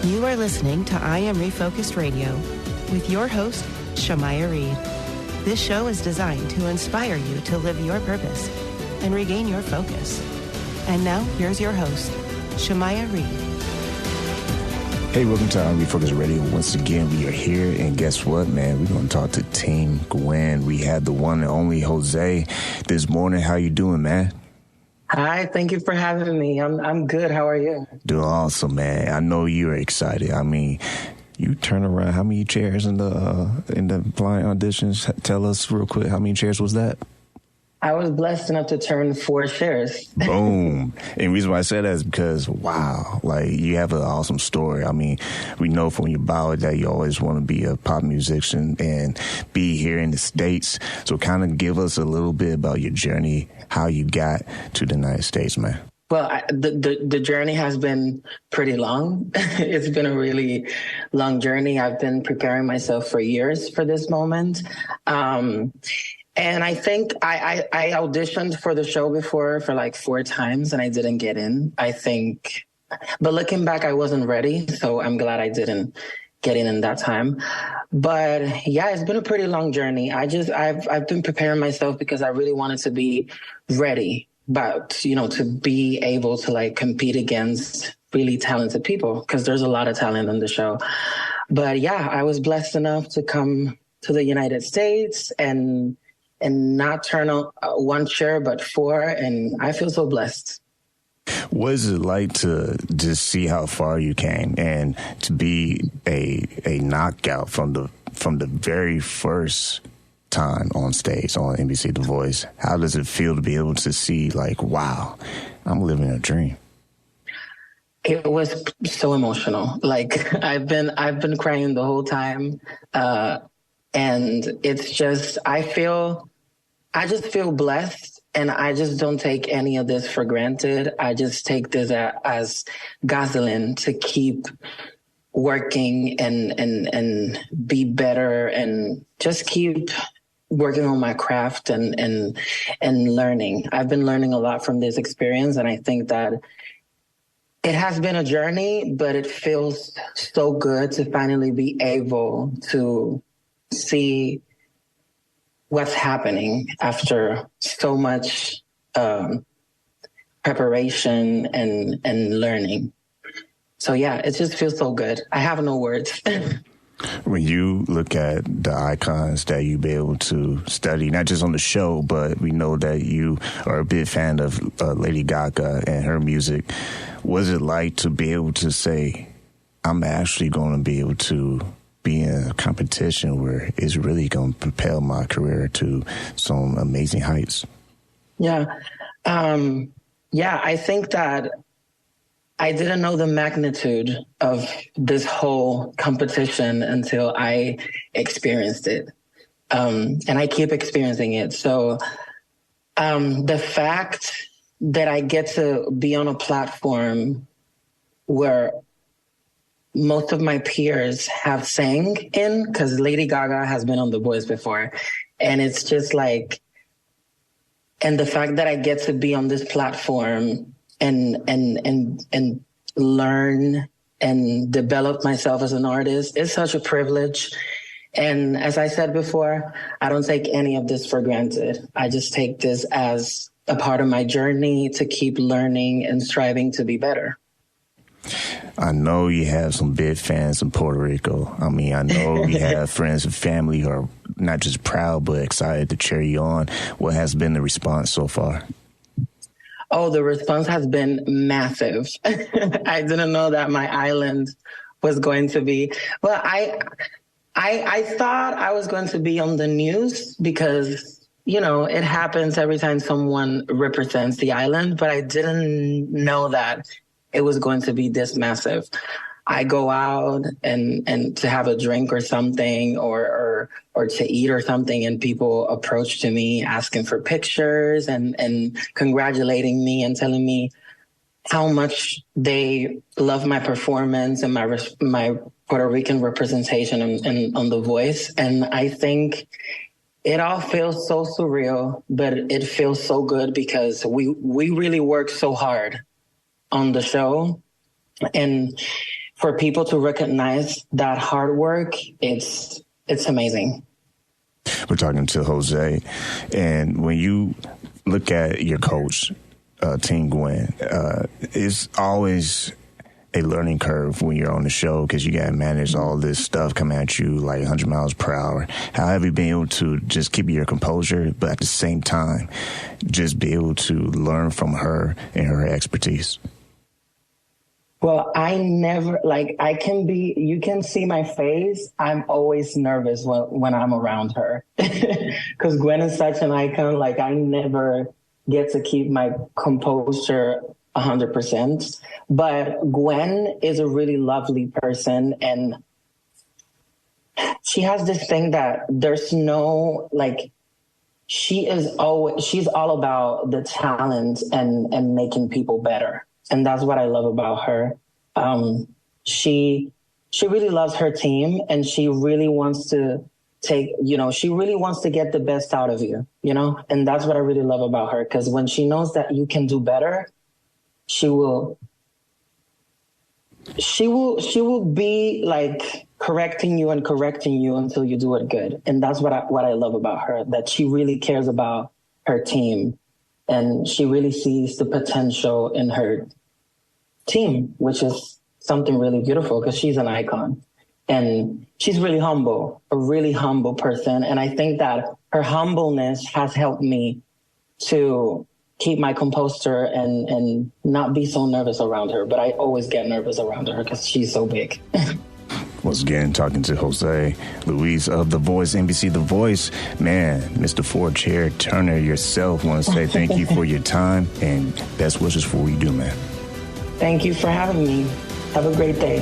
You are listening to I Am Refocused Radio with your host, Shamaya Reed. This show is designed to inspire you to live your purpose and regain your focus. And now, here's your host, Shamaya Reed. Hey, welcome to I Am Refocused Radio. Once again, we are here, and guess what, man? We're going to talk to Team Gwen. We had the one and only Jose this morning. How you doing, man? Hi, thank you for having me. I'm good. How are you? Doing awesome, man. I know you're excited. I mean, you turn around. How many chairs in the blind auditions? Tell us real quick. How many chairs was that? I was blessed enough to turn 4 chairs. Boom. And the reason why I said that is because, wow, like, you have an awesome story. I mean, we know from your bio that you always want to be a pop musician and be here in the States. So kind of give us a little bit about your journey, how you got to the United States, man. Well, the journey has been pretty long. It's been a really long journey. I've been preparing myself for years for this moment. And I think I auditioned for the show before for like 4 times and I didn't get in, I think. But looking back, I wasn't ready. So I'm glad I didn't get in that time. But yeah, it's been a pretty long journey. I've been preparing myself because I really wanted to be ready, but, you know, to be able to like compete against really talented people because there's a lot of talent on the show. But yeah, I was blessed enough to come to the United States and not turn on 1 chair, but 4. And I feel so blessed. What is it like to just see how far you came and to be a knockout from the very first time on stage on NBC The Voice? How does it feel to be able to see like, wow, I'm living a dream? It was so emotional. Like I've been crying the whole time. And it's just, I just feel blessed, and I just don't take any of this for granted. I just take this as gasoline to keep working and be better and just keep working on my craft and learning. I've been learning a lot from this experience, and I think that it has been a journey, but it feels so good to finally be able to see what's happening after so much preparation and learning. So yeah, it just feels so good. I have no words. When you look at the icons that you be able to study, not just on the show, but we know that you are a big fan of Lady Gaga and her music. Was it like to be able to say, I'm actually going to be able to be in a competition where it's really going to propel my career to some amazing heights? Yeah. I think that I didn't know the magnitude of this whole competition until I experienced it. And I keep experiencing it. So the fact that I get to be on a platform where most of my peers have sang in, because Lady Gaga has been on The Voice before. And it's just like, and the fact that I get to be on this platform and learn and develop myself as an artist is such a privilege. And as I said before, I don't take any of this for granted. I just take this as a part of my journey to keep learning and striving to be better. I know you have some big fans in Puerto Rico. I mean, I know you have friends and family who are not just proud, but excited to cheer you on. What has been the response so far? Oh, the response has been massive. I didn't know that my island was going to be. Well, I thought I was going to be on the news because, you know, it happens every time someone represents the island, but I didn't know that it was going to be this massive. I go out and to have a drink or something or to eat or something, and people approach to me asking for pictures and congratulating me and telling me how much they love my performance and my Puerto Rican representation on The Voice. And I think it all feels so surreal, but it feels so good because we really worked so hard on the show. And for people to recognize that hard work, it's amazing. We're talking to Jose, and when you look at your coach, Team Gwen, it's always a learning curve when you're on the show because you got to manage all this stuff coming at you like 100 miles per hour. How have you been able to just keep your composure, but at the same time, just be able to learn from her and her expertise? Well, I never, you can see my face. I'm always nervous when I'm around her because Gwen is such an icon. Like, I never get to keep my composure 100%. But Gwen is a really lovely person, and she has this thing that there's no, she's all about the talent and making people better. And that's what I love about her. She really loves her team, and she really wants to she really wants to get the best out of you, and that's what I really love about her. Because when she knows that you can do better, she will be like correcting you until you do it good. And that's what I love about her, that she really cares about her team, and she really sees the potential in her team, which is something really beautiful because she's an icon. And she's really humble, a really humble person. And I think that her humbleness has helped me to keep my composure and not be so nervous around her. But I always get nervous around her because she's so big. Once again, talking to Jose Luis of The Voice, NBC The Voice. Man, Mr. Four-Chair Turner yourself, want to say thank you for your time and best wishes for what you do, man. Thank you for having me. Have a great day.